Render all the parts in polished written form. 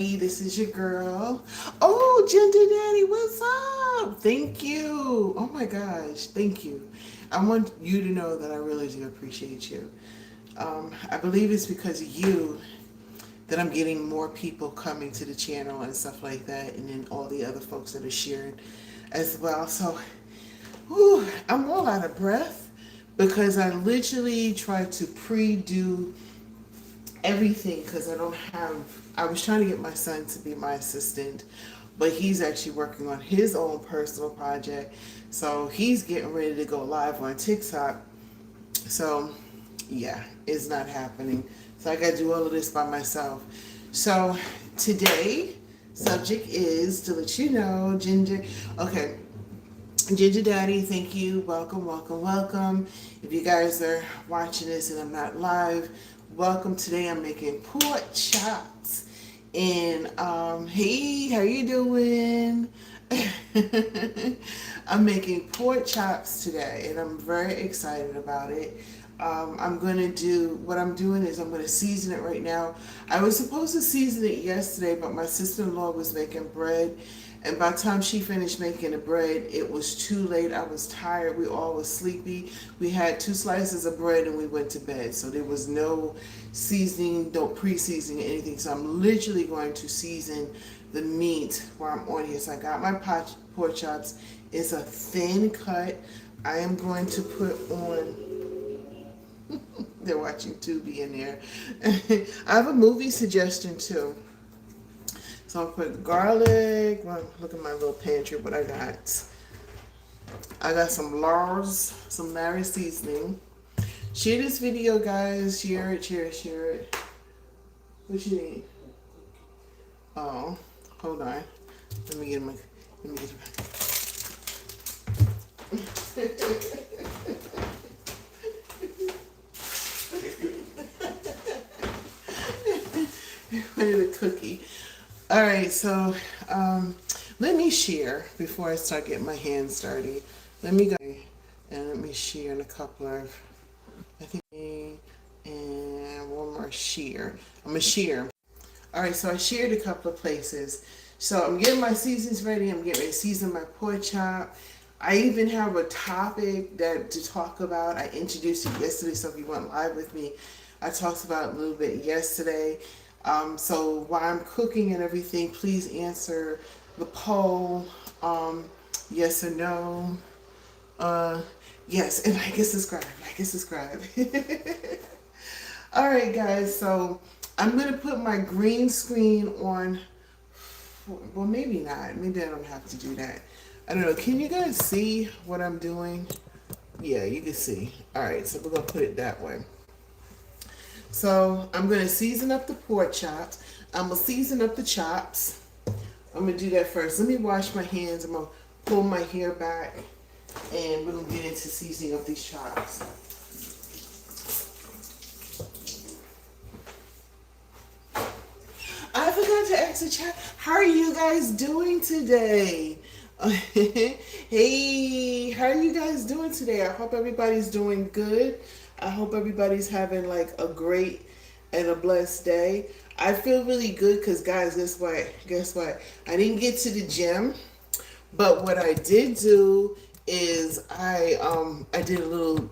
This is your girl. Oh, Ginger Daddy, what's up? Thank you. Oh my gosh, thank you. I want you to know that I really do appreciate you. I believe it's because of you that I'm getting more people coming to the channel and stuff like that, and then all the other folks that are sharing as well. So, whew, I'm all out of breath because I literally tried to pre-do everything because I was trying to get my son to be my assistant, but he's actually working on his own personal project. So he's getting ready to go live on TikTok. So yeah, it's not happening. So I got to do all of this by myself. So today, subject is to let you know, Ginger. Okay, Ginger Daddy, thank you. Welcome, welcome, welcome. If you guys are watching this and I'm not live, welcome. Today I'm making pork chops. And hey, how you doing? I'm making pork chops today and I'm very excited about it. I'm gonna do what I'm doing is I'm gonna season it right now. I was supposed to season it yesterday, but my sister-in-law was making bread, and by the time she finished making the bread, it was too late. I was tired. We all were sleepy. We had 2 slices of bread and we went to bed. So there was no seasoning, don't pre-seasoning anything. So I'm literally going to season the meat while I'm on here. So I got my pork chops. It's a thin cut. I am going to put on they're watching Tubi in there. I have a movie suggestion too. So I'll put garlic. Well, look at my little pantry, what I got. I got some Larry seasoning. Share this video, guys. Share it, share it, share it. What you need? Oh, hold on. Let me get my. Wanted a cookie. All right, so let me share before I start getting my hands dirty. Let me go and let me share in a couple of, I think, and one more share. I'm gonna share. All right, so I shared a couple of places. So I'm getting my seasons ready. I'm getting ready to season my pork chop. I even have a topic that to talk about. I introduced it yesterday, so if you went live with me, I talked about it a little bit yesterday. So while I'm cooking and everything, please answer the poll, yes or no. Yes, and like and subscribe, like and subscribe. All right, guys, so I'm going to put my green screen on. Well, maybe not. Maybe I don't have to do that. I don't know. Can you guys see what I'm doing? Yeah, you can see. All right, so we're going to put it that way. So I'm going to season up the pork chops. I'm going to season up the chops. I'm going to do that first. Let me wash my hands. I'm going to pull my hair back. And we're going to get into seasoning up these chops. I forgot to ask the chat, how are you guys doing today? Hey, how are you guys doing today? I hope everybody's doing good. I hope everybody's having like a great and a blessed day. I feel really good because guys, guess what? I didn't get to the gym, but what I did do is I did a little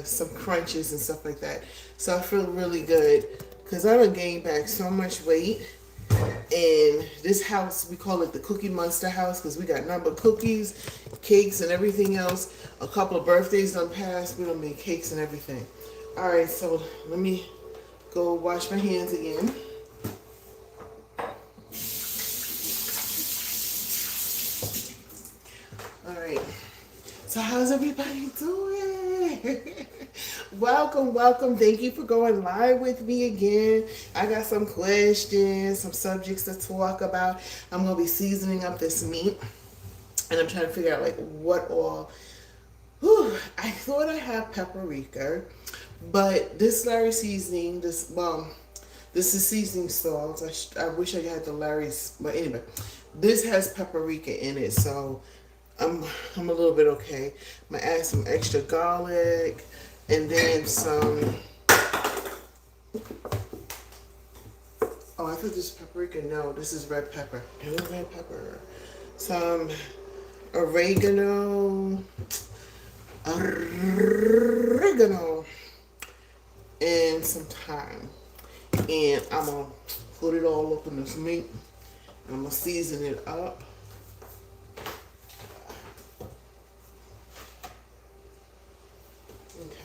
some crunches and stuff like that. So I feel really good because I done gained back so much weight. And this house, we call it the Cookie Monster house because we got number cookies, cakes, and everything else. A couple of birthdays done passed. We done made cakes and everything. All right, so let me go wash my hands again. All right. So how's everybody doing? Welcome, welcome. Thank you for going live with me again. I got some questions, some subjects to talk about. I'm going to be seasoning up this meat. And I'm trying to figure out like what all. Whew, I thought I had paprika. But this Larry seasoning, this is seasoning salt. I wish I had the Larry's, but anyway. This has paprika in it, so I'm a little bit okay. I'm gonna add some extra garlic and then some Oh, I thought this is paprika. No, this is red pepper. No red pepper. Some oregano, oregano, and some thyme. And I'm gonna put it all up in this meat. And I'm gonna season it up. Okay.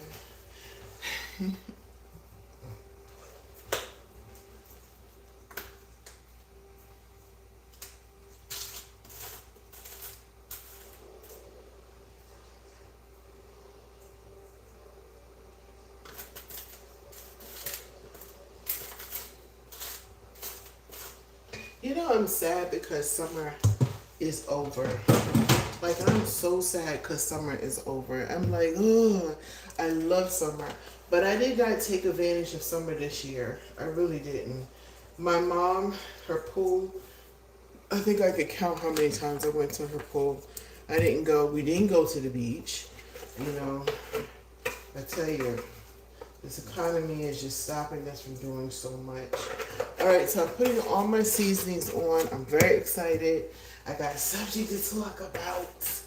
You know, I'm sad because summer is over. Like, I'm so sad because summer is over. I'm like, oh, I love summer. But I did not take advantage of summer this year. I really didn't. My mom, her pool, I think I could count how many times I went to her pool. I didn't go, we didn't go to the beach. You know, I tell you, this economy is just stopping us from doing so much. All right, so I'm putting all my seasonings on. I'm very excited. I got a subject to talk about.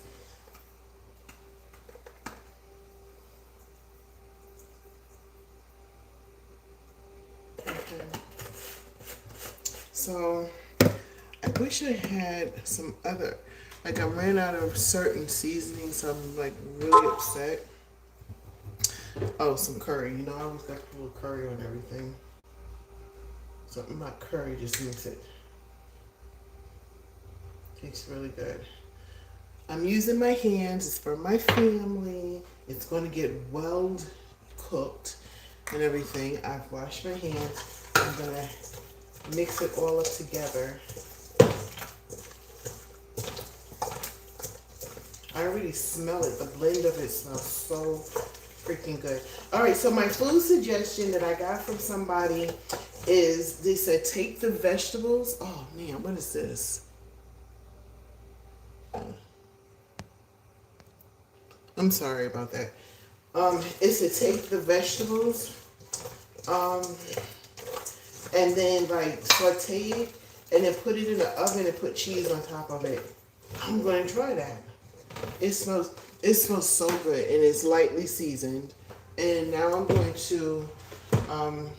Okay. So I wish I had some other, like I ran out of certain seasonings, so I'm like really upset. Oh, some curry. You know, I always got to put a little curry on everything. Something about curry just makes it tastes really good. I'm using my hands. It's for my family. It's going to get well cooked and everything. I've washed my hands. I'm going to mix it all up together. I already smell it. The blend of it smells so freaking good. All right, so my food suggestion that I got from somebody is they said take the vegetables. Oh man, what is this? I'm sorry about that. Is to take the vegetables, um, and then like saute it, and then put it in the oven and put cheese on top of it. I'm gonna try that. It smells so good, and it's lightly seasoned. And now I'm going to um,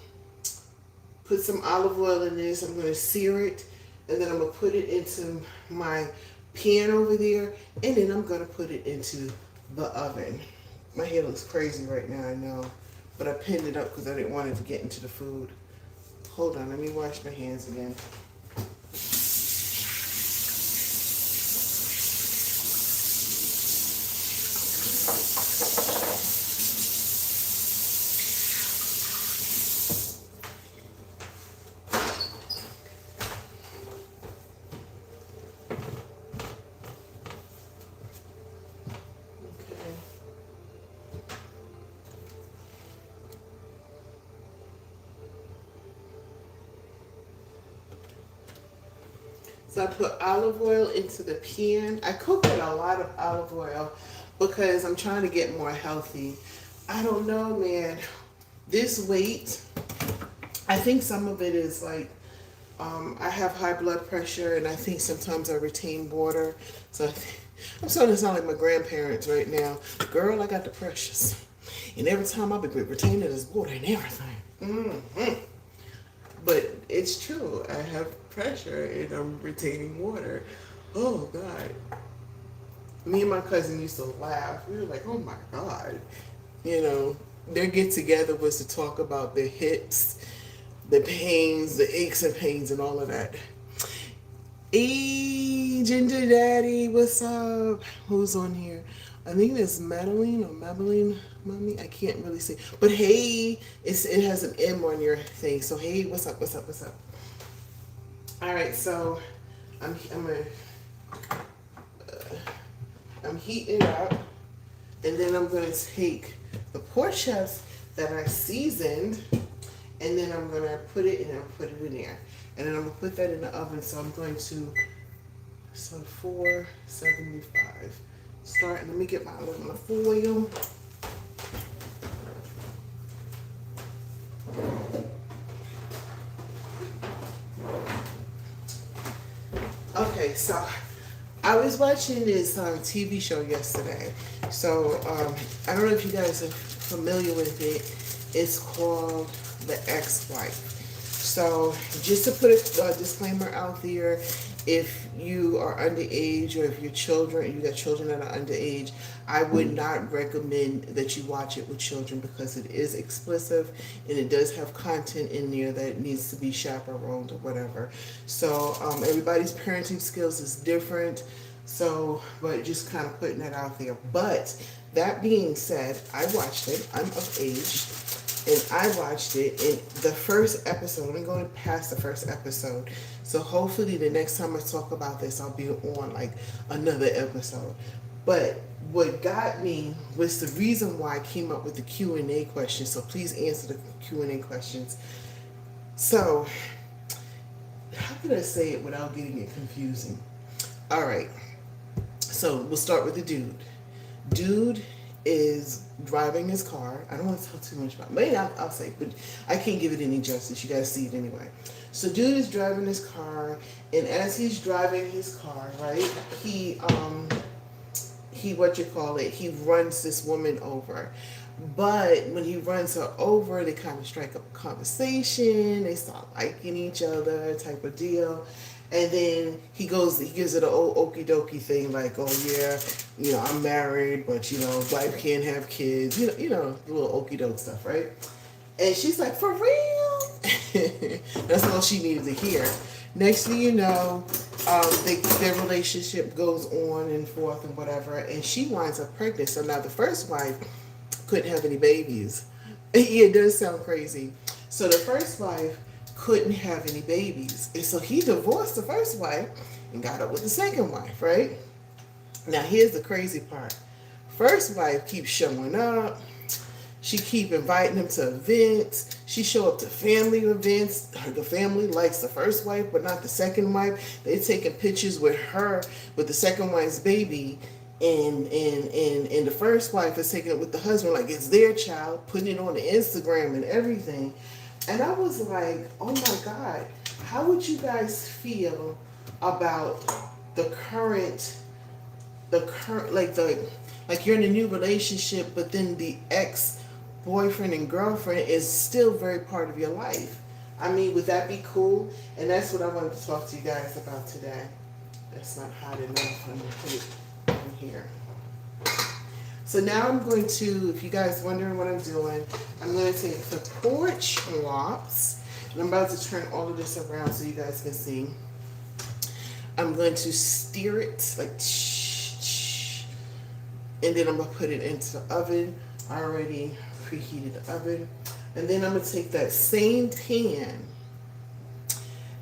put some olive oil in this. I'm going to sear it, and then I'm going to put it into my pan over there, and then I'm going to put it into the oven. My hair looks crazy right now, I know, but I pinned it up because I didn't want it to get into the food. Hold on, let me wash my hands again. So I put olive oil into the pan. I cook with a lot of olive oil because I'm trying to get more healthy. I don't know, man. This weight, I think some of it is like, I have high blood pressure, and I think sometimes I retain water. So I'm starting to sound like my grandparents right now. Girl, I got the precious. And every time I be retaining this water and everything. Mm-hmm. But it's true. I have pressure and I'm retaining water. Oh, God. Me and my cousin used to laugh. We were like, oh, my God. You know, their get-together was to talk about the hits, the pains, the aches and pains and all of that. Hey, Ginger Daddy, what's up? Who's on here? I think it's Madeline or Madeline, mommy. I can't really see. But hey, it has an M on your thing. So hey, what's up? What's up? What's up? All right, so I'm heating it up, and then I'm gonna take the pork chops that I seasoned, and then I'm gonna put it in there, and then I'm gonna put that in the oven. So I'm going to 475. Let me get my aluminum foil. Okay, so I was watching this TV show yesterday. So I don't know if you guys are familiar with it. It's called The Ex-Wife. So just to put a disclaimer out there, if you are underage or if your children, you got children that are underage, I would not recommend that you watch it with children because it is explicit and it does have content in there that needs to be chaperoned or whatever. So everybody's parenting skills is different. So, but just kind of putting that out there. But that being said, I watched it. I'm of age. And I watched it in the first episode. I'm going past the first episode. So hopefully the next time I talk about this, I'll be on like another episode. But what got me was the reason why I came up with the Q&A questions. So please answer the Q&A questions. So, how can I say it without getting it confusing? All right. So we'll start with the dude. Dude is driving his car. I don't want to tell too much about it. Maybe I'll say, but I can't give it any justice. You guys see it anyway. So dude is driving his car, and as he's driving his car, right, he what you call it, he runs this woman over. But when he runs her over, they kind of strike up a conversation. They start liking each other, type of deal. And then he gives it an old okie dokie thing like, oh yeah, I'm married, but wife can't have kids. The little okie doke stuff, right? And she's like, for real? That's all she needed to hear. Next thing you know, their relationship goes on and forth and whatever, and she winds up pregnant. So now the first wife couldn't have any babies. Yeah, it does sound crazy. So the first wife couldn't have any babies. And so he divorced the first wife and got up with the second wife, right? Now here's the crazy part. First wife keeps showing up. She keep inviting him to events. She show up to family events. The family likes the first wife, but not the second wife. They're taking pictures with her, with the second wife's baby, and the first wife is taking it with the husband like it's their child, putting it on the Instagram and everything. And I was like, oh my God, how would you guys feel about the current, like you're in a new relationship, but then the ex-boyfriend and girlfriend is still very part of your life? I mean, would that be cool? And that's what I wanted to talk to you guys about today. That's not hot enough. I'm going to put it in here. So now I'm going to, if you guys wondering what I'm doing, I'm going to take the porch mops, and I'm about to turn all of this around so you guys can see. I'm going to steer it like, and then I'm going to put it into the oven. I already preheated the oven. And then I'm going to take that same pan,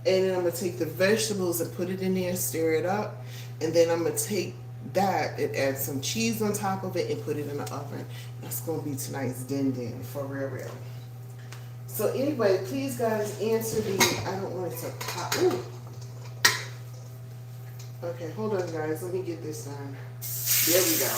and then I'm going to take the vegetables and put it in there, stir it up, and then I'm going to take that and add some cheese on top of it and put it in the oven. That's gonna be tonight's din for real. So anyway, please guys answer the, I don't want it to pop. Ooh. Okay, hold on guys, let me get this done. There we go.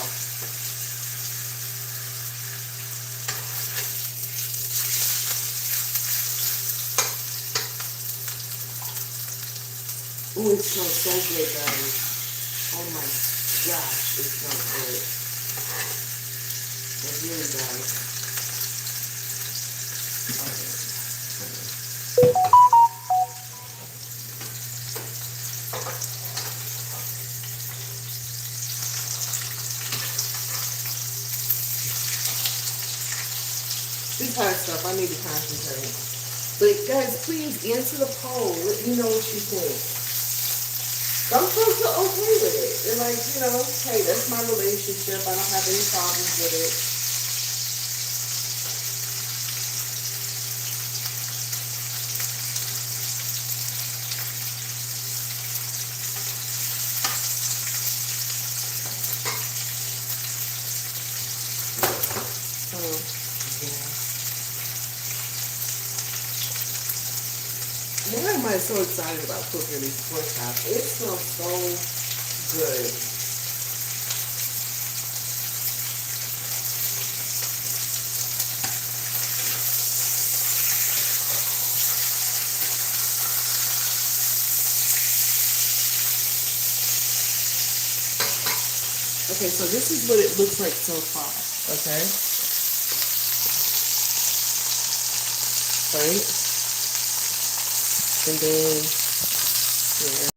Ooh, it smells so good guys. Oh my gosh, it smells good. It really does. This hot stuff, I need to concentrate. But guys, please answer the poll. Let me know what you think. Some folks are okay with it. They're like, hey, that's my relationship. I don't have any problems with it. Why am I so excited about cooking these pork chops? It smells so good. Okay, so this is what it looks like so far. Okay. Right. And then, yeah.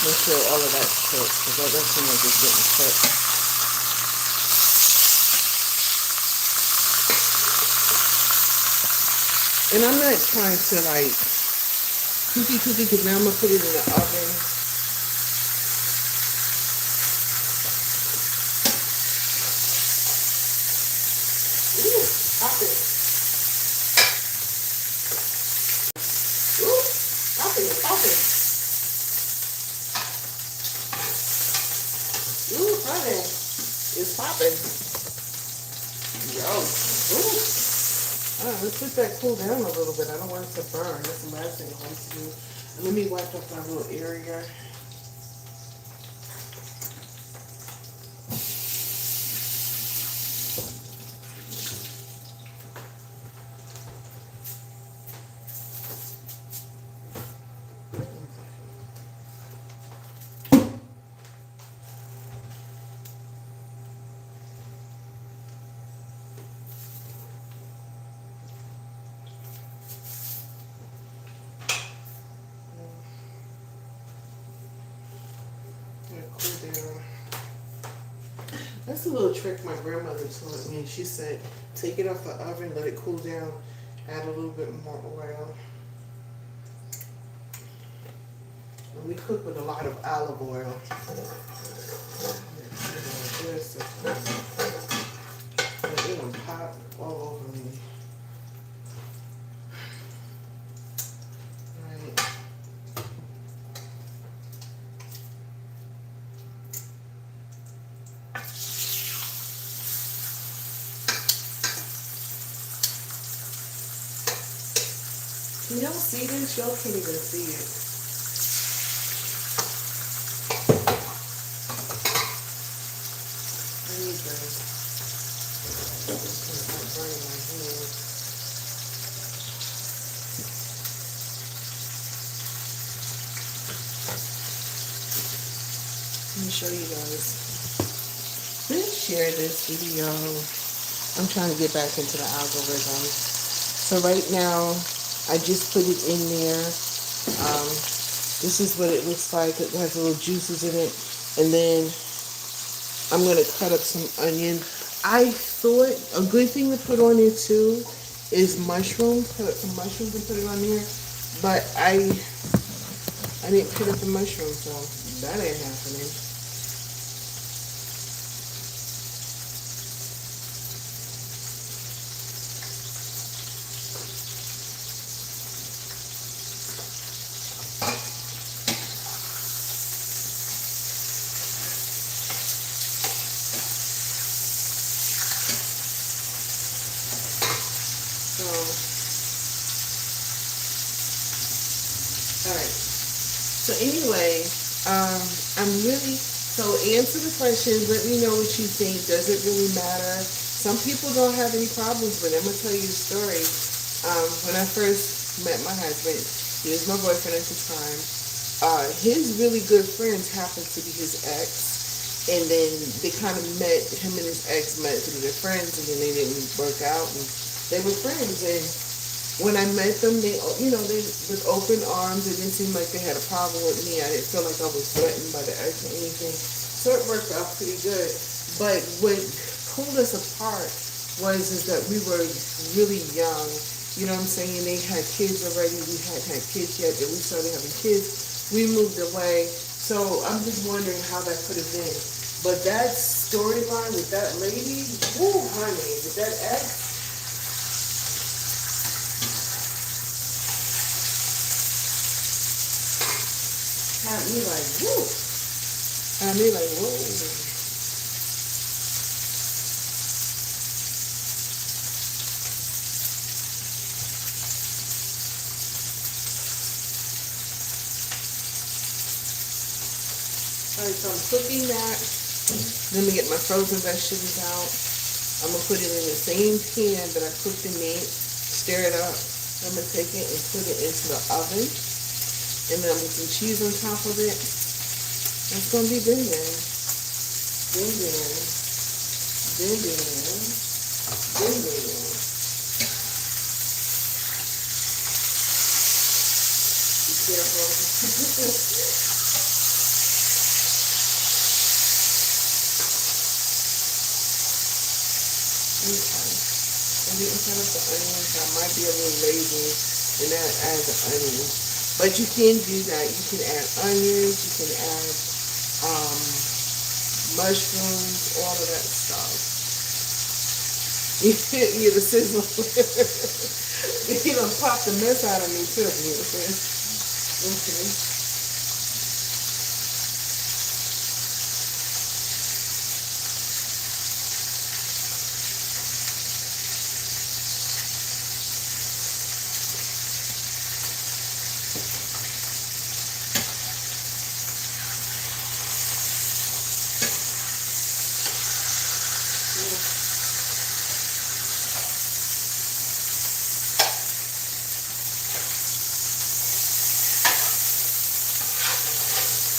Make sure all of that's cooked, because that doesn't seem like it's getting cooked. And I'm not trying to like cookie, because now I'm going to put it in the oven. Ooh, popping. Ooh, popping. Ooh, honey, it's popping. Yo, ooh. Let's let that cool down a little bit. I don't want it to burn. That's the last thing I want to do. And let me wipe up my little area. Cool down. That's a little trick my grandmother taught me. She said, take it off the oven, let it cool down, add a little bit more oil. And we cook with a lot of olive oil. It will pop all over me. You don't see this, y'all can't even see it. I need this. It's not burning my hand. Let me show you guys. Please share this video. I'm trying to get back into the algorithm. So right now, I just put it in there. This is what it looks like. It has little juices in it. And then I'm going to cut up some onion. I thought a good thing to put on there too is mushrooms. Cut up some mushrooms and put it on there. But I didn't cut up the mushrooms, so that ain't happening. So anyway, so answer the questions. Let me know what you think. Does it really matter? Some people don't have any problems with it. I'm going to tell you a story. When I first met my husband, he was my boyfriend at the time. His really good friends happened to be his ex. And then they kind of met, him and his ex met through their friends, and then they didn't work out. And they were friends. And when I met them, they with open arms. It didn't seem like they had a problem with me. I didn't feel like I was threatened by the ex or anything. So it worked out pretty good. But what pulled us apart is that we were really young. You know what I'm saying? They had kids already. We hadn't had kids yet. Then we started having kids. We moved away. So I'm just wondering how that could have been. But that storyline with that lady, woo, honey, with that ex, had me like, woo. Had me like, whoa. Alright, so I'm cooking that. Let me get my frozen vegetables out. I'm going to put it in the same pan that I cooked the meat. Stir it up. I'm going to take it and put it into the oven. And then I'm going to put some cheese on top of it. That's going to be good, man. Good, man. Good, man. Good, man. Be careful. Okay. I didn't cut up the onions. I might be a little lazy and add the onions. But you can do that. You can add onions. You can add mushrooms, all of that stuff. You the sizzle. You done popped the mess out of me too. Okay.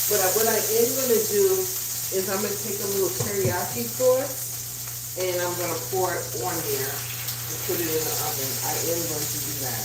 But what I am going to do is I'm going to take a little teriyaki sauce and I'm going to pour it on there and put it in the oven. I am going to do that.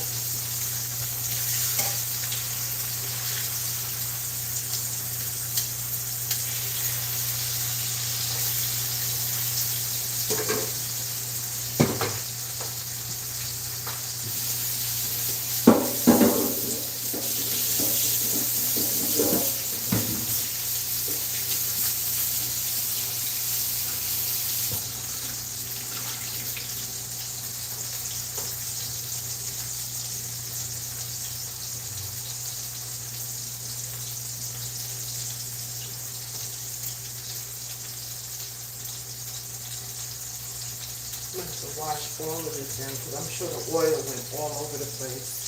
I'm going to have to wash all of this down because I'm sure the oil went all over the place.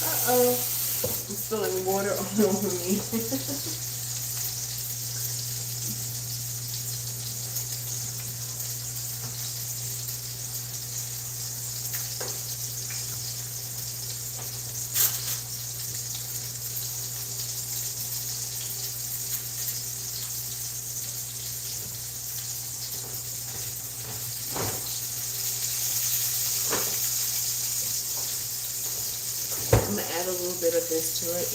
Uh-oh. I'm spilling water all over me. I'm going to add a little bit of this to it.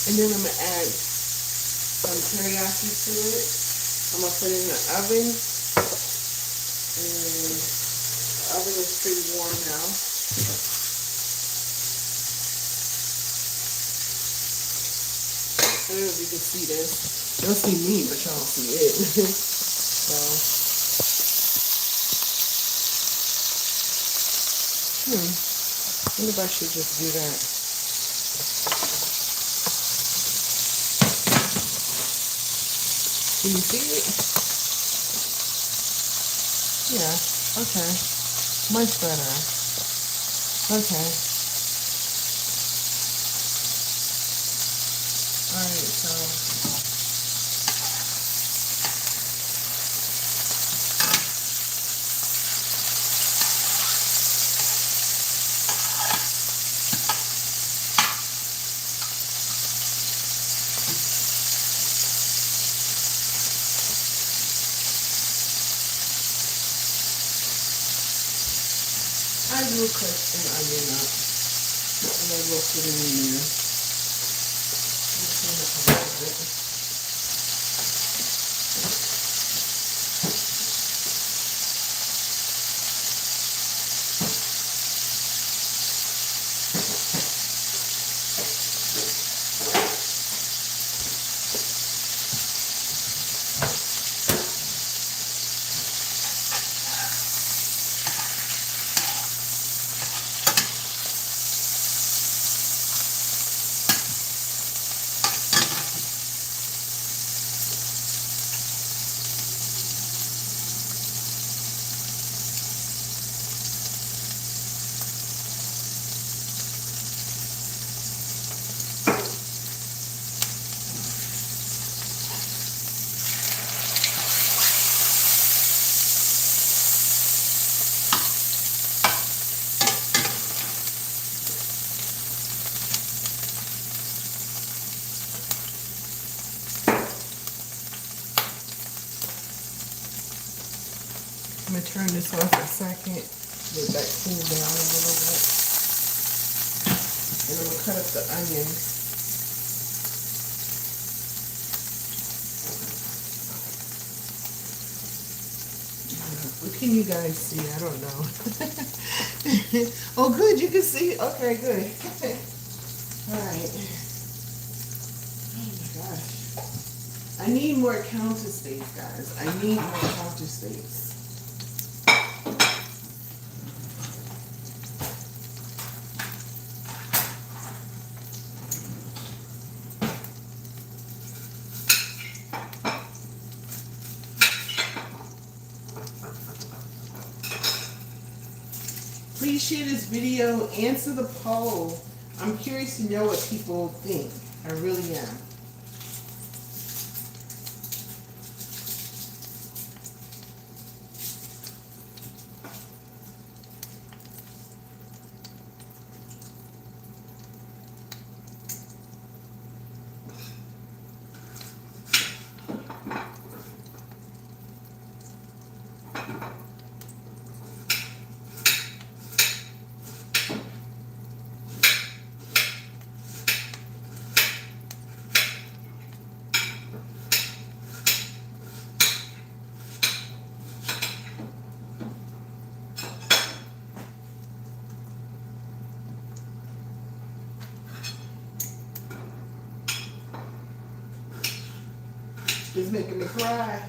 And then I'm going to add some teriyaki to it. I'm going to put it in the oven. And the oven is pretty warm now. I don't know if you can see this. You'll see me, but y'all don't see it. So, I wonder if I should just do that. Can you see it? Yeah, okay. Much better. Okay. Alright, so I will cut an onion up and I will put it in there. I'm gonna turn this off a second. Let that cool down a little bit. And I'm gonna cut up the onions. What can you guys see? I don't know. Oh, good. You can see. Okay, good. All right. Oh my gosh. I need more counter space, guys. I need more counter space. Please share this video, answer the poll. I'm curious to know what people think. I really am. It's making me cry.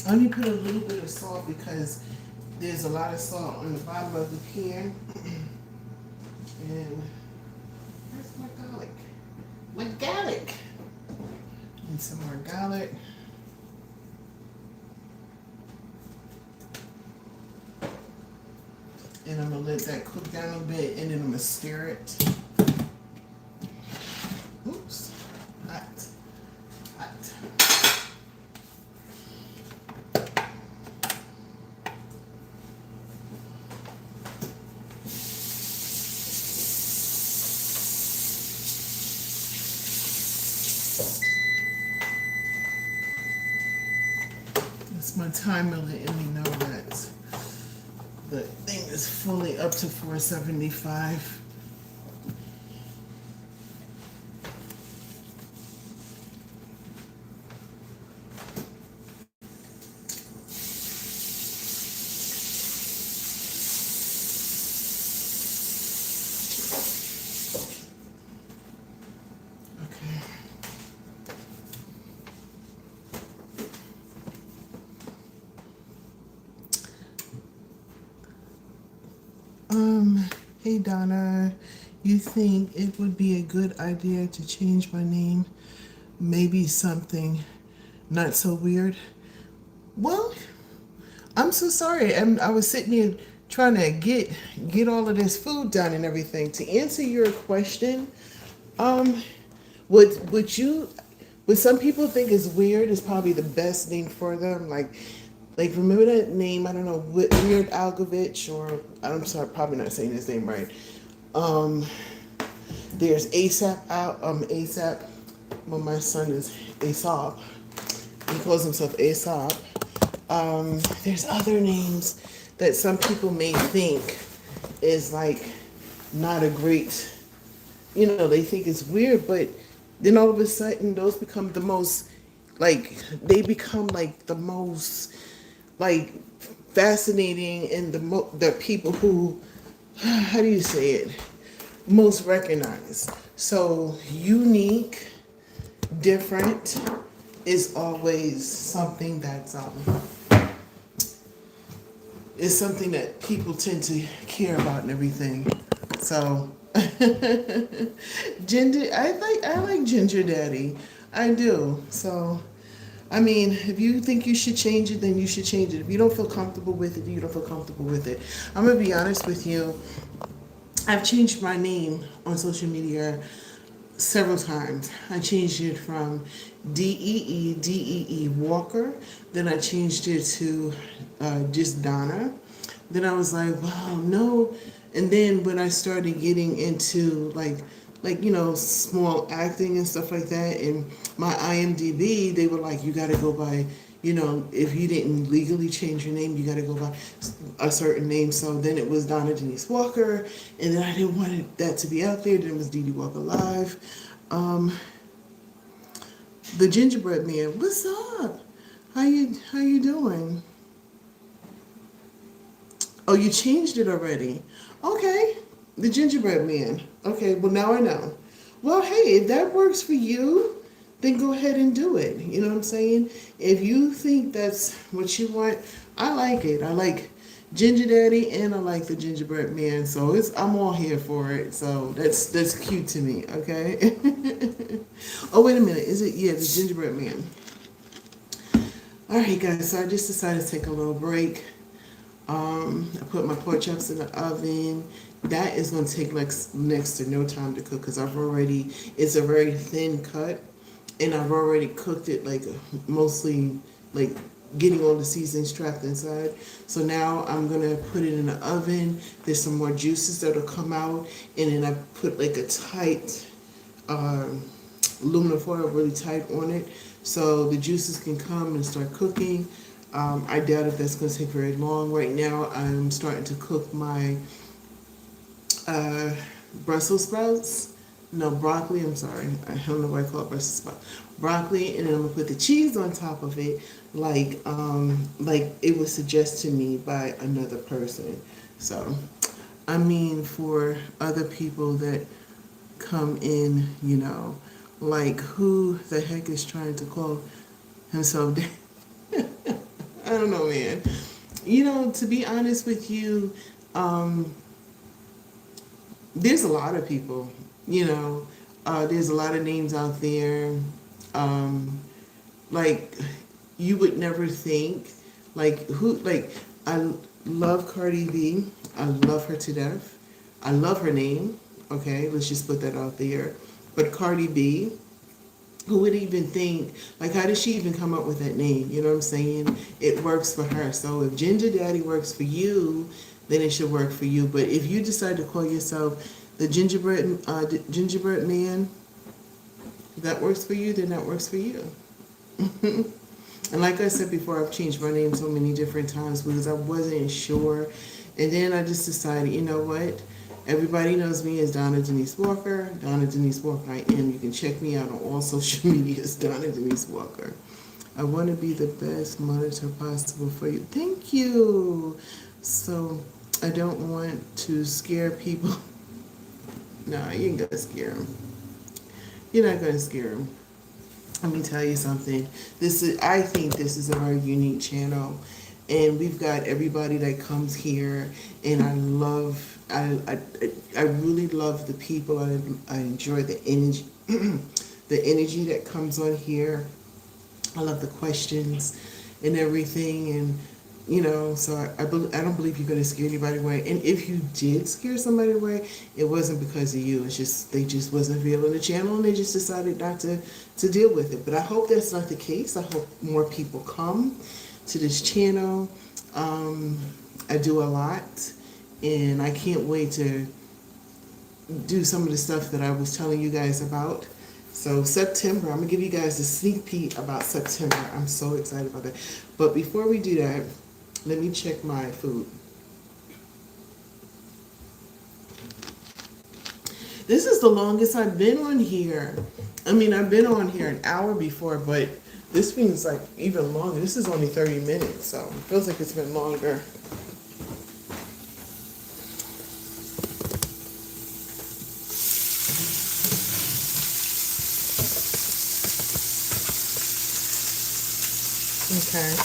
I only put a little bit of salt because there's a lot of salt on the bottom of the pan. And where's my garlic? My garlic. And some more garlic. And I'm gonna let that cook down a bit, and then I'm gonna stir it. Oops, hot, hot. That's my timer letting me know that the thing is fully up to 475. Okay. Hey Donna, you think it would be a good idea to change my name? Maybe something not so weird? Well, I'm so sorry. I was sitting here trying to get all of this food done and everything. To answer your question, um, what some people think is weird is probably the best name for them. Like remember that name? I don't know, Weird Algovich, or I'm sorry, probably not saying his name right. Um, there's ASAP out. ASAP. Well, my son is Aesop. He calls himself Aesop. There's other names that some people may think is like not a great, they think it's weird, but then all of a sudden those become the most, they become like the most, like, fascinating, and the people who, how do you say it, most recognized. So unique, different is always something that's is something that people tend to care about and everything. So Ginger, I like Ginger Daddy. I do. So I mean, if you think you should change it, then you should change it. If you don't feel comfortable with it, you don't feel comfortable with it. I'm gonna be honest with you. I've changed my name on social media several times. I changed it from DEE Walker. Then I changed it to just Donna. Then I was like, wow, no. And then when I started getting into small acting and stuff like that, and my IMDb, they were like, you got to go by, if you didn't legally change your name, you got to go by a certain name. So then it was Donna Denise Walker, and then I didn't want that to be out there. Then it was DDWLive. The Gingerbread Man, what's up? How you doing? Oh, you changed it already. Okay, the Gingerbread Man. Okay, well now I know. Well, hey, if that works for you, then go ahead and do it. You know what I'm saying? If you think that's what you want, I like it. I like Ginger Daddy and I like the Gingerbread Man. So I'm all here for it. So that's cute to me. Okay. Oh, wait a minute. Is it? Yeah, the Gingerbread Man. All right, guys. So I just decided to take a little break. I put my pork chops in the oven. That is going to take like next to no time to cook because it's a very thin cut, and I've already cooked it like mostly like getting all the seasonings trapped inside. So now I'm going to put it in the oven. There's some more juices that'll come out, and then I put like a tight aluminum foil really tight on it so the juices can come and start cooking. I doubt if that's going to take very long. Right now, I'm starting to cook my Brussels sprouts. No, broccoli. I'm sorry. I don't know why I call it Brussels sprouts. Broccoli, and then I'm going to put the cheese on top of it like it was suggested to me by another person. So, I mean, for other people that come in, like who the heck is trying to call himself I don't know, man. You know, to be honest with you, there's a lot of people, you know, there's a lot of names out there. Um, like, you would never think, I love Cardi B. I love her to death. I love her name. Okay, let's just put that out there. But Cardi B, who would even think, like, how did she even come up with that name? You know what I'm saying? It works for her. So if Ginger Daddy works for you, then it should work for you. But if you decide to call yourself the gingerbread man, if that works for you, then that works for you. And like I said before, I've changed my name so many different times because I wasn't sure. And then I just decided, you know what? Everybody knows me as Donna Denise Walker. Donna Denise Walker I am. You can check me out on all social media as Donna Denise Walker. I want to be the best monitor possible for you. Thank you. So I don't want to scare people. No, you ain't gonna scare them. You're not gonna scare them. Let me tell you something. I think this is a very unique channel, and we've got everybody that comes here, and I really love the people. I enjoy the energy, the energy that comes on here. I love the questions and everything, and you know, so I don't believe you're going to scare anybody away. And if you did scare somebody away, it wasn't because of you. It's just they just wasn't feeling the channel, and they just decided not to deal with it. But I hope that's not the case. I hope more people come to this channel. I do a lot, and I can't wait to do some of the stuff that I was telling you guys about. So September, I'm going to give you guys a sneak peek about September. I'm so excited about that. But before we do that, let me check my food. This is the longest I've been on here. I mean, I've been on here an hour before, but this feels like even longer. This is only 30 minutes, so it feels like it's been longer. Okay.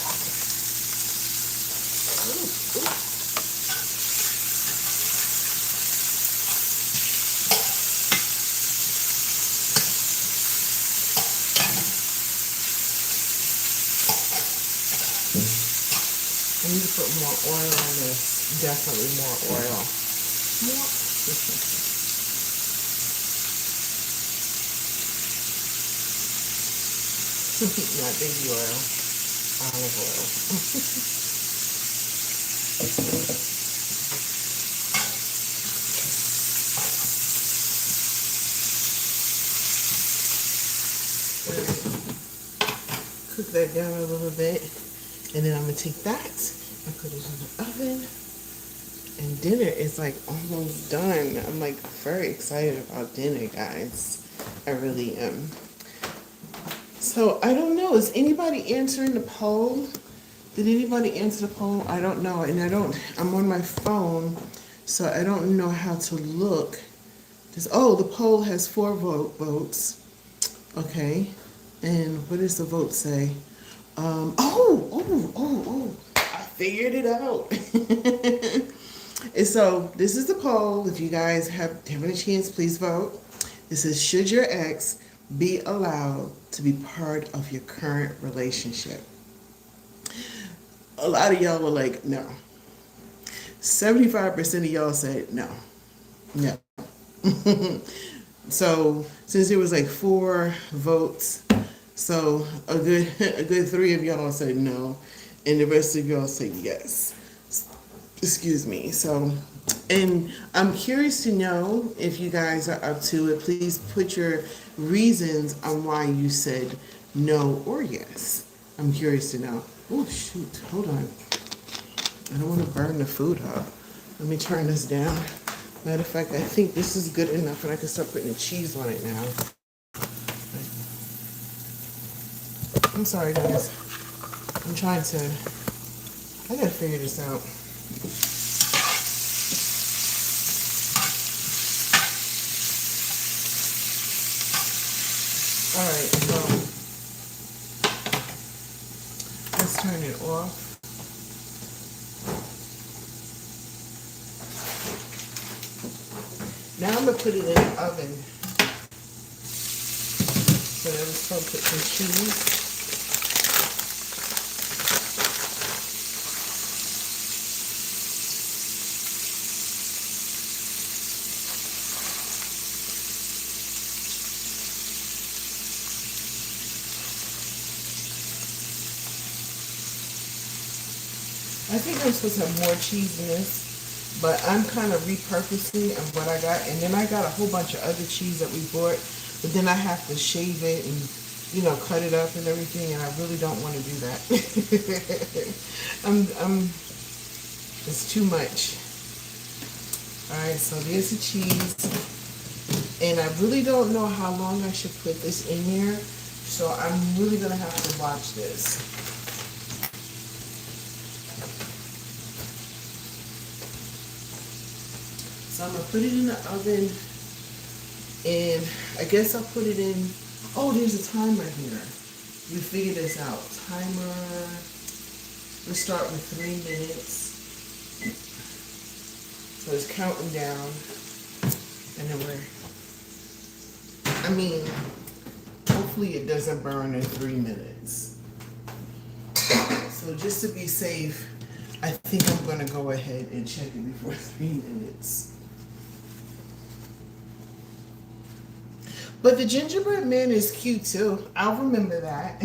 I need to put more oil on this. Definitely more oil. More. Not baby oil. Olive oil. Cook that down a little bit. And then I'm going to take that and put it in the oven. And dinner is like almost done. I'm like very excited about dinner, guys. I really am. So I don't know. Is anybody answering the poll? Did anybody answer the poll? I don't know. And I'm on my phone, so I don't know how to look. The poll has 4 votes. Okay. And what does the vote say? I figured it out. And so this is the poll. If you guys have given a chance, please vote. It says, should your ex be allowed to be part of your current relationship? A lot of y'all were like, no. 75% of y'all said no. No. So since there was like 4 votes, so a good 3 of y'all said no, and the rest of y'all said yes. Excuse me. So, and I'm curious to know if you guys are up to it. Please put your reasons on why you said no or yes. I'm curious to know. Oh shoot, hold on. I don't want to burn the food up. Let me turn this down. Matter of fact, I think this is good enough, and I can start putting the cheese on it now. I'm sorry, guys. I'm trying to. I gotta figure this out. All right, so let's turn it off. Now I'm gonna put it in the oven. So then let's go put some cheese. I think I'm supposed to have more cheese in this, but I'm kind of repurposing of what I got. And then I got a whole bunch of other cheese that we bought, but then I have to shave it and, you know, cut it up and everything, and I really don't want to do that. It's too much. All right, so there's the cheese. And I really don't know how long I should put this in here, so I'm really going to have to watch this. So I'm going to put it in the oven, and I guess I'll put it in, oh, there's a timer here. We figured this out. Timer, let's start with 3 minutes. So it's counting down, and then hopefully it doesn't burn in 3 minutes. So just to be safe, I think I'm going to go ahead and check it before 3 minutes. But the gingerbread man is cute too. I'll remember that.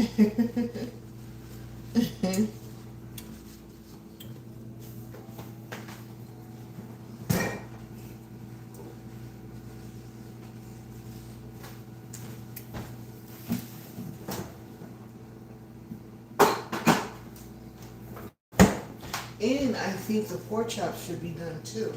And I think the pork chops should be done too.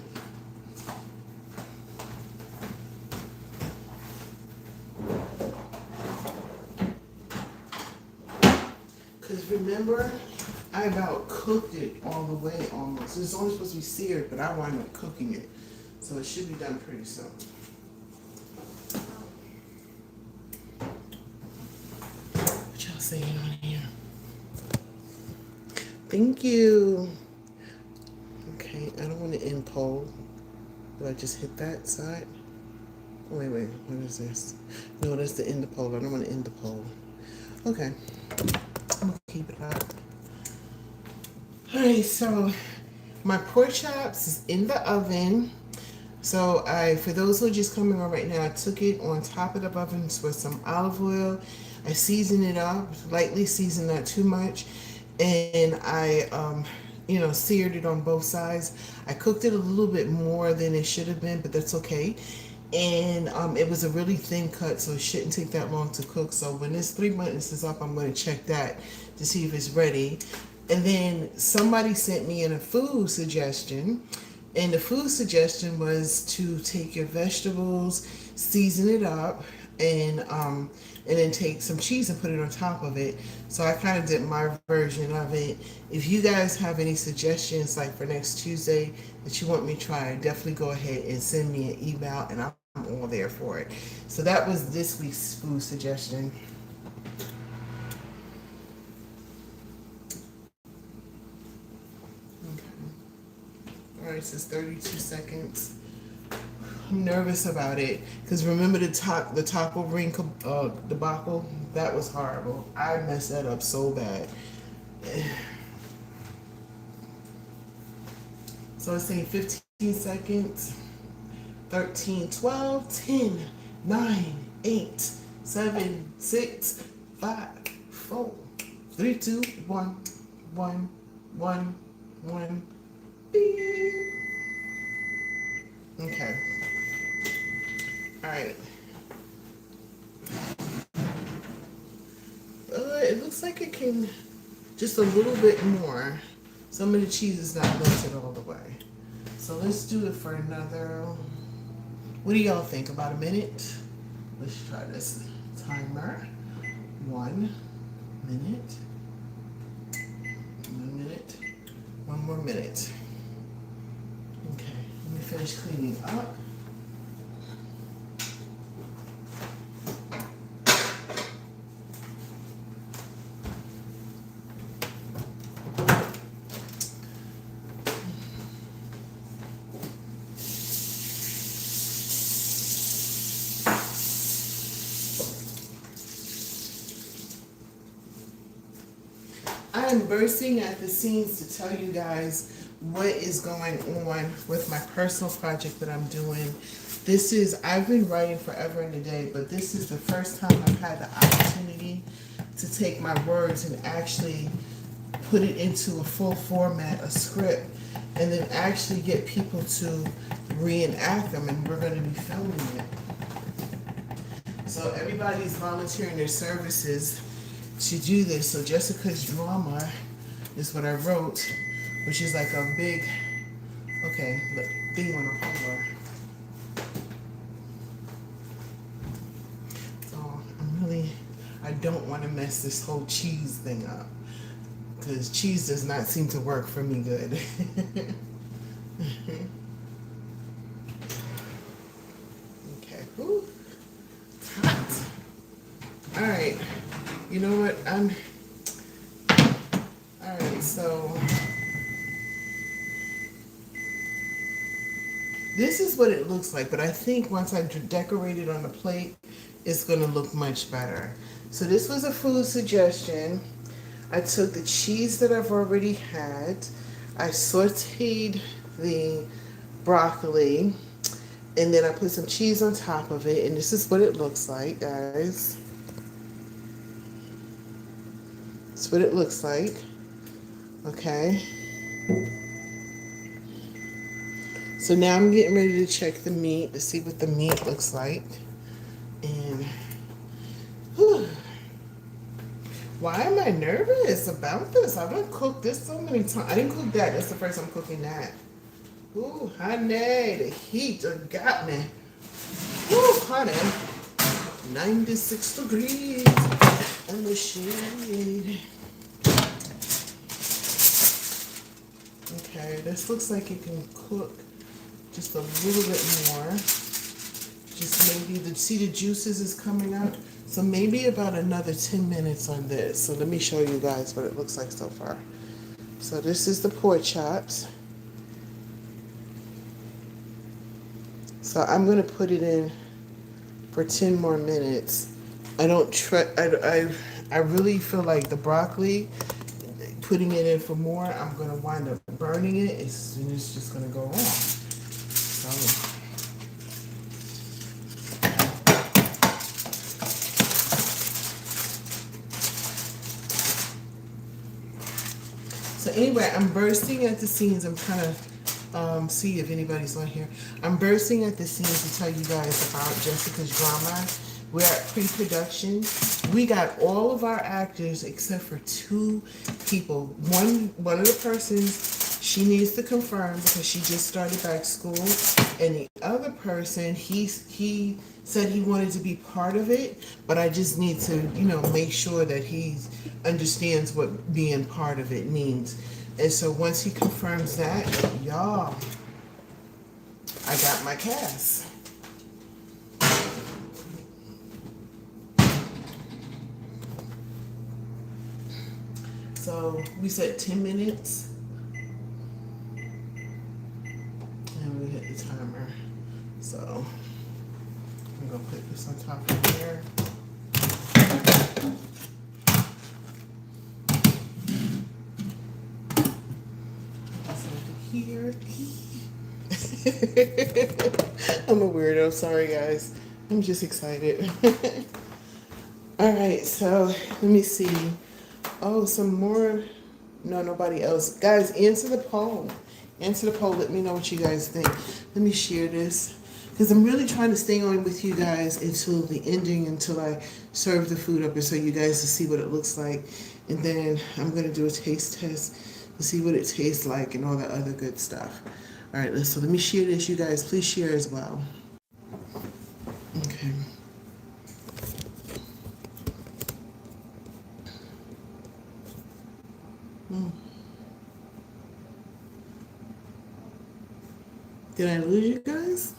Because remember, I about cooked it all the way almost. It's only supposed to be seared, but I wound up cooking it. So it should be done pretty soon. What y'all saying on here? Thank you. Okay, I don't want to end poll. Do I just hit that side? Oh, wait, what is this? No, that's the end of poll. I don't want to end the poll. Okay. I'm gonna keep it up. Alright, so my pork chops is in the oven. So for those who are just coming on right now, I took it on top of the oven with some olive oil. I seasoned it up, lightly seasoned, not too much. And I, seared it on both sides. I cooked it a little bit more than it should have been, but that's okay. And it was a really thin cut, so it shouldn't take that long to cook. So when this 3 minutes is up, I'm going to check that to see if it's ready. And then somebody sent me in a food suggestion, and the food suggestion was to take your vegetables, season it up, and then take some cheese and put it on top of it. So I kind of did my version of it. If you guys have any suggestions, like for next Tuesday, that you want me to try, definitely go ahead and send me an email, and I'm all there for it. So that was this week's food suggestion. Okay. All right, so it's 32 seconds. I'm nervous about it because remember the taco ring debacle? That was horrible. I messed that up so bad. So it's saying 15 seconds. 13, 12, 10, 9, 8, 7, 6, 5, 4, 3, 2, 1, 1, 1, 1. Beep. Okay. All right. It looks like it can just a little bit more. Some of the cheese is not melted all the way. So let's do it for another, what do y'all think, about a minute? Let's try this timer. 1 minute. 1 minute. 1 more minute. Okay, let me finish cleaning up. I am bursting at the seams to tell you guys what is going on with my personal project that I'm doing. I've been writing forever and a day, but this is the first time I've had the opportunity to take my words and actually put it into a full format, a script, and then actually get people to reenact them, and we're going to be filming it. So everybody's volunteering their services to do this. So Jessica's drama is what I wrote, which is like a big, okay, look, thing on the floor. So I don't want to mess this whole cheese thing up, because cheese does not seem to work for me good. Okay, ooh, it's hot. All right, you know what, all right, so this is what it looks like, but I think once I decorate it on the plate, it's gonna look much better. So this was a food suggestion. I took the cheese that I've already had, I sauteed the broccoli, and then I put some cheese on top of it, and this is what it looks like, guys. That's what it looks like, okay? So now I'm getting ready to check the meat to see what the meat looks like. And whew, why am I nervous about this? I've been cooked this so many times. I didn't cook that. That's the first time cooking that. Ooh, honey, the heat done got me. Ooh, honey, 96 degrees and the shade. Okay, this looks like it can cook just a little bit more. Just maybe see the juices is coming out. So maybe about another 10 minutes on this. So let me show you guys what it looks like so far. So this is the pork chops. So I'm gonna put it in for 10 more minutes. I really feel like the broccoli, putting it in for more, I'm gonna wind up burning it. It's just gonna go on. So anyway, I'm bursting at the seams. I'm trying to see if anybody's on here. I'm bursting at the seams to tell you guys about Jessica's drama. We're at pre-production. We got all of our actors except for 2 people. One of the persons, she needs to confirm because she just started back school. And the other person, he said he wanted to be part of it, but I just need to, make sure that he understands what being part of it means. And so once he confirms that, y'all, I got my cast. So we said 10 minutes. And we hit the timer. So I'm gonna put this on top of there. Here. I'm a weirdo, sorry guys. I'm just excited. All right, so let me see. Oh, some more. No, nobody else. Guys, answer the poll. Answer the poll. Let me know what you guys think. Let me share this, because I'm really trying to stay on with you guys until the ending, until I serve the food up, and so you guys to see what it looks like. And then I'm going to do a taste test to see what it tastes like and all that other good stuff. All right, so let me share this. You guys, please share as well. Okay. Did I lose you guys?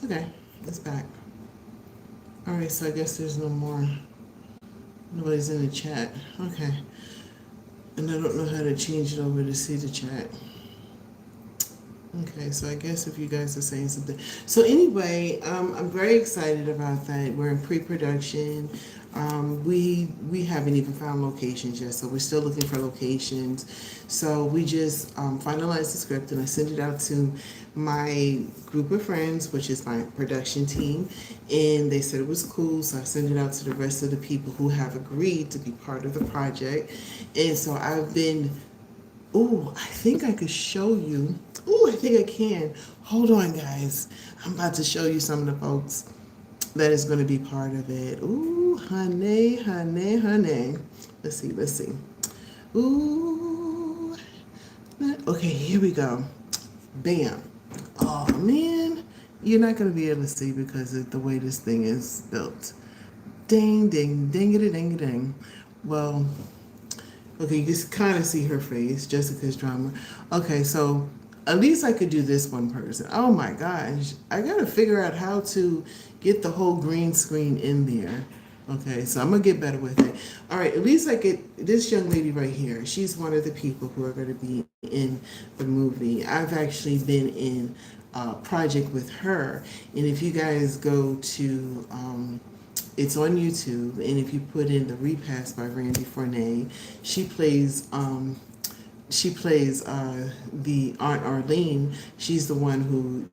Okay, it's back. All right, so I guess there's no more. Nobody's in the chat. Okay. And I don't know how to change it over to see the chat. Okay, so I guess if you guys are saying something. So anyway, I'm very excited about that. We're in pre-production. We haven't even found locations yet, so we're still looking for locations. So we just finalized the script and I sent it out to my group of friends, which is my production team, and they said it was cool. So I sent it out to the rest of the people who have agreed to be part of the project. And so I've been. Oh, I think I could show you. Oh, I think I can. Hold on, guys. I'm about to show you some of the folks that is going to be part of it. Ooh, honey, honey, honey. Let's see, let's see. Ooh. Okay, here we go. Bam. Oh, man. You're not going to be able to see because of the way this thing is built. Ding, ding, dingity, ding, ding. Well, okay, you just kind of see her face, Jessica's drama. Okay, so at least I could do this one person. Oh my gosh, I gotta figure out how to get the whole green screen in there. Okay, so I'm gonna get better with it. All right, at least I get this young lady right here. She's one of the people who are gonna be in the movie. I've actually been in a project with her, and if you guys go to it's on YouTube, and if you put in The Repass by Randy Fournier, she plays the Aunt Arlene. She's the one who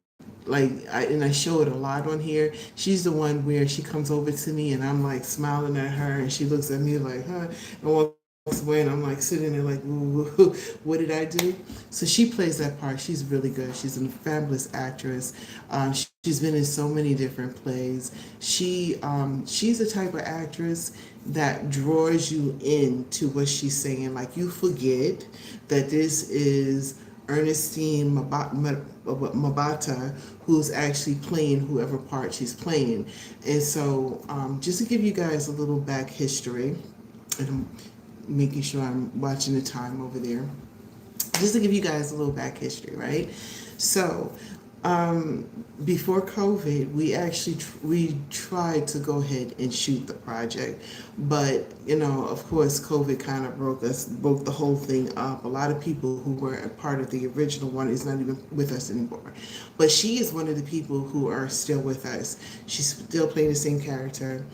and I show it a lot on here. She's the one where she comes over to me and I'm like smiling at her and she looks at me like, huh, and walks away and I'm like sitting there like, ooh, what did I do? So she plays that part. She's really good. She's a fabulous actress. She's been in so many different plays. She's the type of actress that draws you into what she's saying. Like you forget that this is Ernestine Mabata, who's actually playing whoever part she's playing. And so, just to give you guys a little back history, and I'm making sure I'm watching the time over there, just to give you guys a little back history, right? So, before COVID, we tried to go ahead and shoot the project, but of course, COVID kind of broke the whole thing up. A lot of people who were a part of the original one is not even with us anymore, but she is one of the people who are still with us. She's still playing the same character,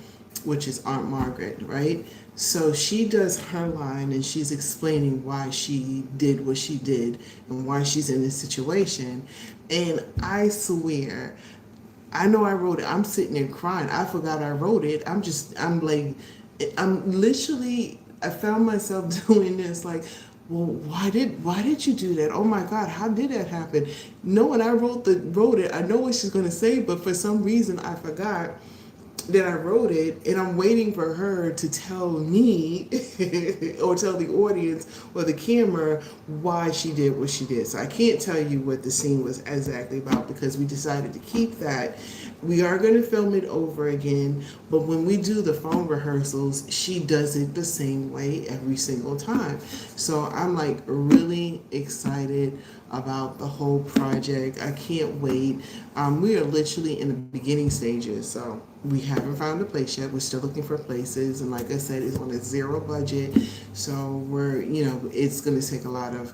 which is Aunt Margaret, right? So she does her line and she's explaining why she did what she did and why she's in this situation. And I swear, I know I wrote it. I'm sitting there crying. I forgot I wrote it. I'm literally, I found myself doing this like, well, why did you do that? Oh my God, how did that happen? No, when I wrote it, I know what she's gonna say, but for some reason I forgot that I wrote it, and I'm waiting for her to tell me or tell the audience or the camera why she did what she did. So I can't tell you what the scene was exactly about because we decided to keep that. We are going to film it over again, but when we do the phone rehearsals, she does it the same way every single time. So I'm like really excited about the whole project. I can't wait. We are literally in the beginning stages, so we haven't found a place yet. We're still looking for places, and like I said, it's on a zero budget, so it's going to take a lot of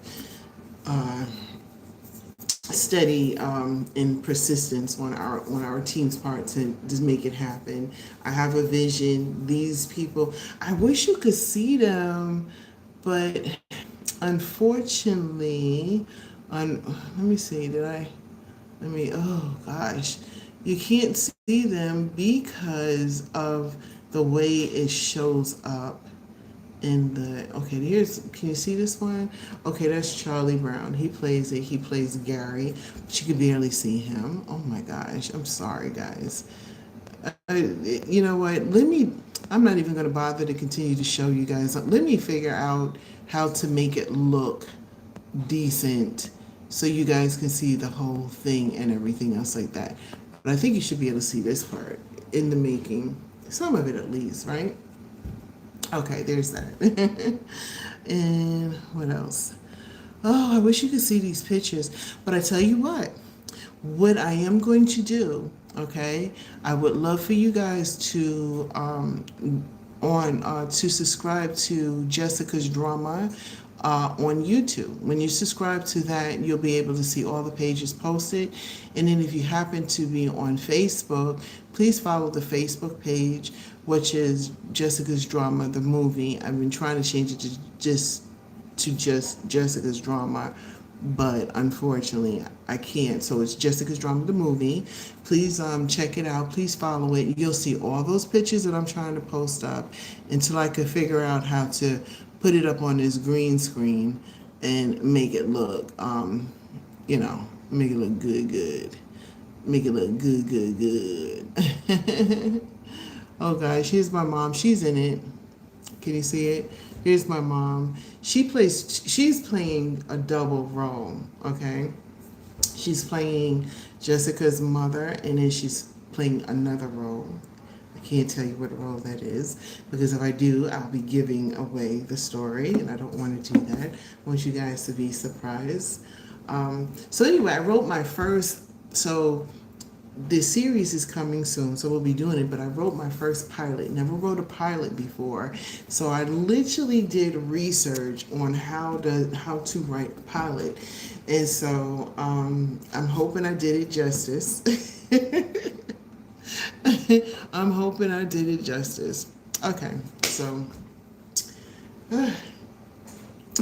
steady and persistence on our team's part to just make it happen. I have a vision. These people, I wish you could see them, but unfortunately, let me see. Oh gosh, you can't see them because of the way it shows up in the. Okay, can you see this one? Okay, that's Charlie Brown. He plays it. He plays Gary, but you can barely see him. Oh my gosh, I'm sorry, guys. You know what? I'm not even going to bother to continue to show you guys. Let me figure out how to make it look decent so you guys can see the whole thing and everything else like that. But I think you should be able to see this part in the making. Some of it at least, right? Okay, there's that. And what else? Oh, I wish you could see these pictures. But I tell you what I am going to do, okay? I would love for you guys to to subscribe to Jessica's Drama on YouTube. When you subscribe to that, you'll be able to see all the pages posted. And then if you happen to be on Facebook, please follow the Facebook page, which is Jessica's Drama, the movie. I've been trying to change it to just Jessica's Drama, but unfortunately I can't. So it's Jessica's Drama, the movie. Please check it out. Please follow it. You'll see all those pictures that I'm trying to post up until I can figure out how to put it up on this green screen and make it look, make it look good. Make it look good. Oh gosh, here's my mom. She's in it. Can you see it? Here's my mom. She's playing a double role, okay? She's playing Jessica's mother, and then she's playing another role. I can't tell you what role that is, because if I do, I'll be giving away the story, and I don't want to do that. I want you guys to be surprised. So anyway, I wrote my first, so this series is coming soon, so we'll be doing it, but I wrote my first pilot. Never wrote a pilot before, so I literally did research on how to write a pilot, and so I'm hoping I did it justice. I'm hoping I did it justice. Okay, so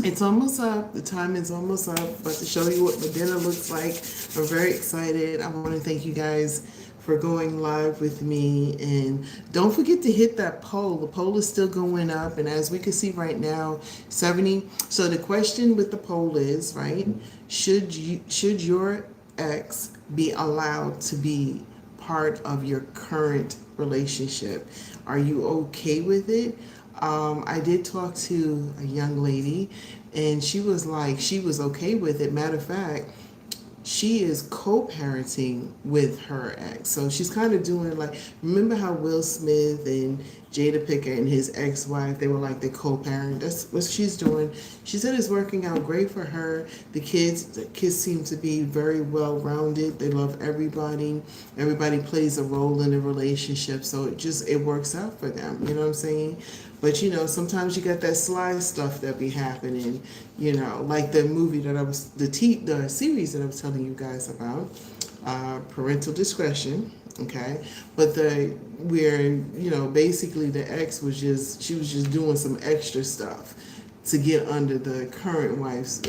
it's almost up. The time is almost up. I'm about to show you what my dinner looks like. I'm very excited. I want to thank you guys for going live with me. And don't forget to hit that poll. The poll is still going up. And as we can see right now, 70. So the question with the poll is, right, should your ex be allowed to be part of your current relationship? Are you okay with it? I did talk to a young lady, and she was like, she was okay with it. Matter of fact, she is co-parenting with her ex. So she's kind of doing like, remember how Will Smith and Jada Pinkett and his ex-wife, they were like the co-parent. That's what she's doing. She said it's working out great for her. The kids seem to be very well-rounded. They love everybody. Everybody plays a role in the relationship. So it works out for them. You know what I'm saying? But sometimes you got that sly stuff that be happening, like the movie that the series that I was telling you guys about, Parental Discretion, okay? But basically the ex she was just doing some extra stuff to get under the current wife's,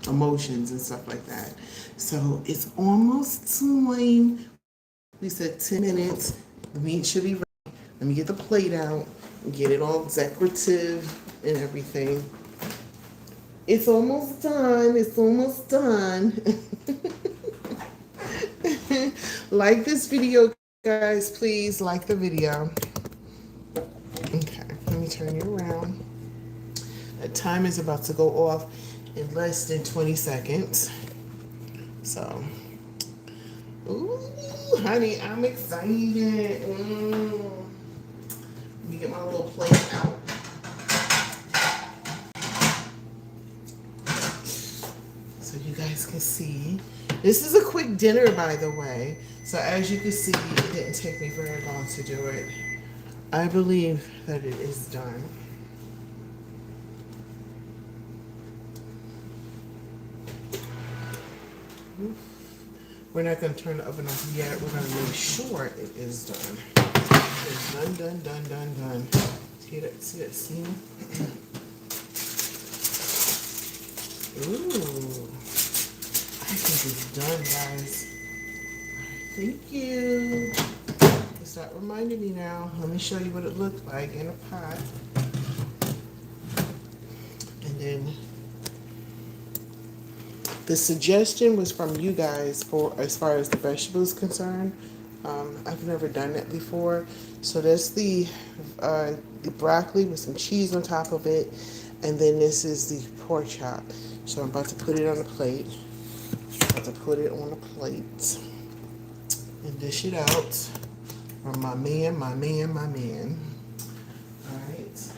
emotions and stuff like that. So it's almost time. We said 10 minutes. The meat should be ready. Let me get the plate out and get it all decorative and everything. It's almost done. It's almost done. Like this video, guys. Please like the video. Okay, let me turn you around. The time is about to go off in less than 20 seconds. So, ooh, honey, I'm excited. Let me get my little plate out. So you guys can see. This is a quick dinner, by the way. So as you can see, it didn't take me very long to do it. I believe that it is done. We're not going to turn the oven off yet. We're going to make sure it is done. It's done. See that seam? Ooh. I think it's done, guys. Thank you. Start reminding me now. Let me show you what it looked like in a pot. And then the suggestion was from you guys for as far as the vegetables concerned. I've never done that before. So that's the broccoli with some cheese on top of it. And then this is the pork chop. So I'm about to put it on a plate. And dish it out from my man. All right.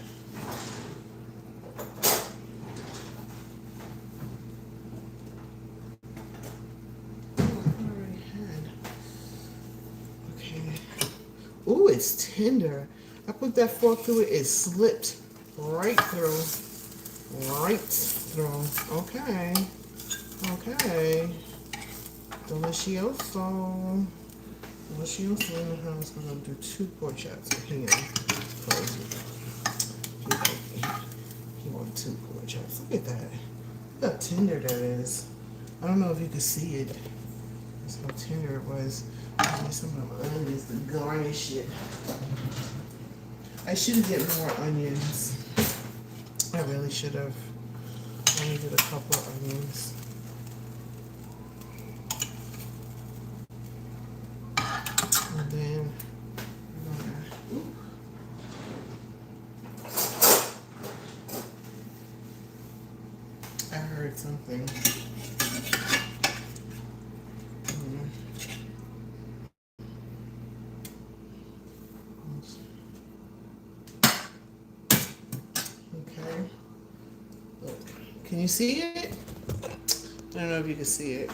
Ooh, it's tender. I put that fork through it. It slipped right through. right through. Okay. Okay. Delicioso. Delicioso in the house. We're gonna do 2 pork chops for him. He want 2 pork chops. Look at that. Look how tender that is. I don't know if you can see it. That's how tender it was. I need some of the onions to garnish it. I should get more onions. I really should have. I needed a couple of onions. And then I heard something. Okay. Look. Can you see it? I don't know if you can see it.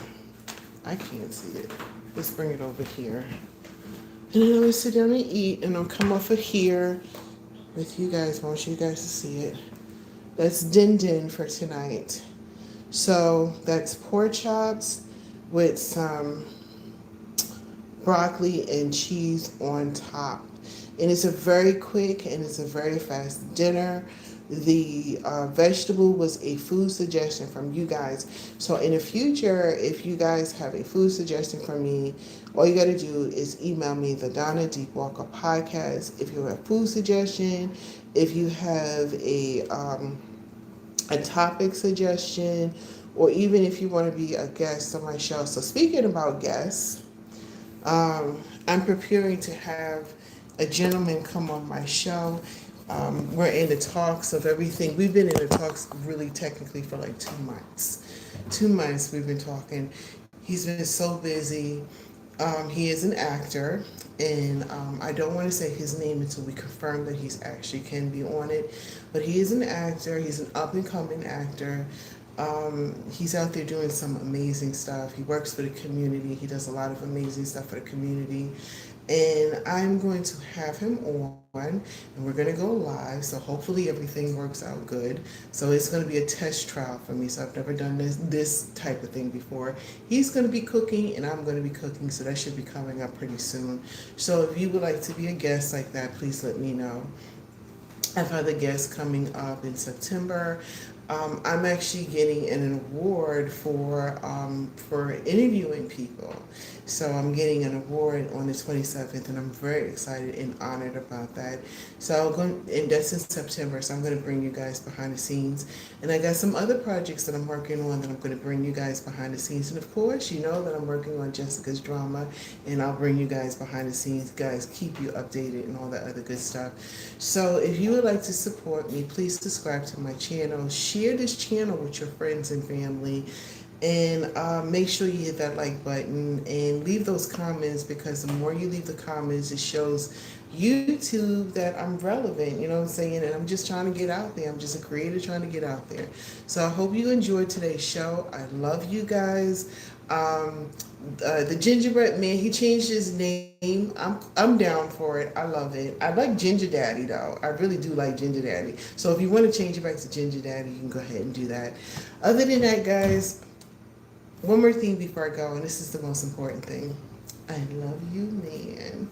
I can't see it. Let's bring it over here. And then I'm gonna sit down and eat, and I'll come off of here with you guys. I want you guys to see it. That's din din for tonight. So that's pork chops with some broccoli and cheese on top. And it's a very quick and it's a very fast dinner. The vegetable was a food suggestion from you guys. So in the future, if you guys have a food suggestion from me, all you got to do is email me, the Donna Deep Walker podcast. If you have a food suggestion, if you have a topic suggestion, or even if you want to be a guest on my show. So speaking about guests, I'm preparing to have a gentleman come on my show. We're in the talks of everything. We've been in the talks really technically for like 2 months. 2 months we've been talking. He's been so busy. He is an actor, and I don't want to say his name until we confirm that he's actually can be on it. But he is an actor. He's an up and coming actor. He's out there doing some amazing stuff. He works for the community. He does a lot of amazing stuff for the community. And I'm going to have him on, and we're going to go live. So hopefully everything works out good. So it's going to be a test trial for me. So I've never done this type of thing before. He's going to be cooking, and I'm going to be cooking. So that should be coming up pretty soon. So if you would like to be a guest like that, please let me know. I have other guests coming up in September. I'm actually getting an award for interviewing people. So I'm getting an award on the 27th, and I'm very excited and honored about that. So and that's in September. So I'm going to bring you guys behind the scenes, and I got some other projects that I'm working on that I'm going to bring you guys behind the scenes. And of course, you know that I'm working on Jessica's drama, and I'll bring you guys behind the scenes. Guys, keep you updated and all that other good stuff. So if you would like to support me, please subscribe to my channel. Share this channel with your friends and family, and make sure you hit that like button and leave those comments, because the more you leave the comments, it shows YouTube that I'm relevant, you know what I'm saying? And I'm just trying to get out there. I'm just a creator trying to get out there. So I hope you enjoyed today's show. I love you guys. The gingerbread man, he changed his name. I'm down for it. I love it. I like Ginger Daddy though. I really do like Ginger Daddy. So if you want to change it back to Ginger Daddy, you can go ahead and do that. Other than that, guys, one more thing before I go, and this is the most important thing. I love you, man.